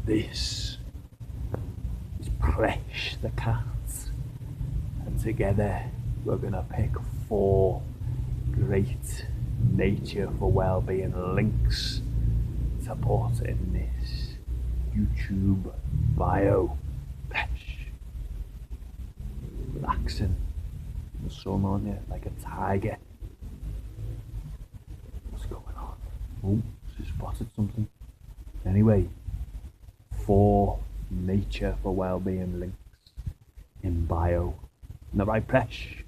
This is Presch the cat, and together we're going to pick 4 great Nature for Wellbeing links to put in this YouTube bio. Presch. Relaxing in the sun on you like a tiger. What's going on? Oh, she spotted something. Anyway, 4 Nature for Wellbeing links in bio. Isn't that right, Presch?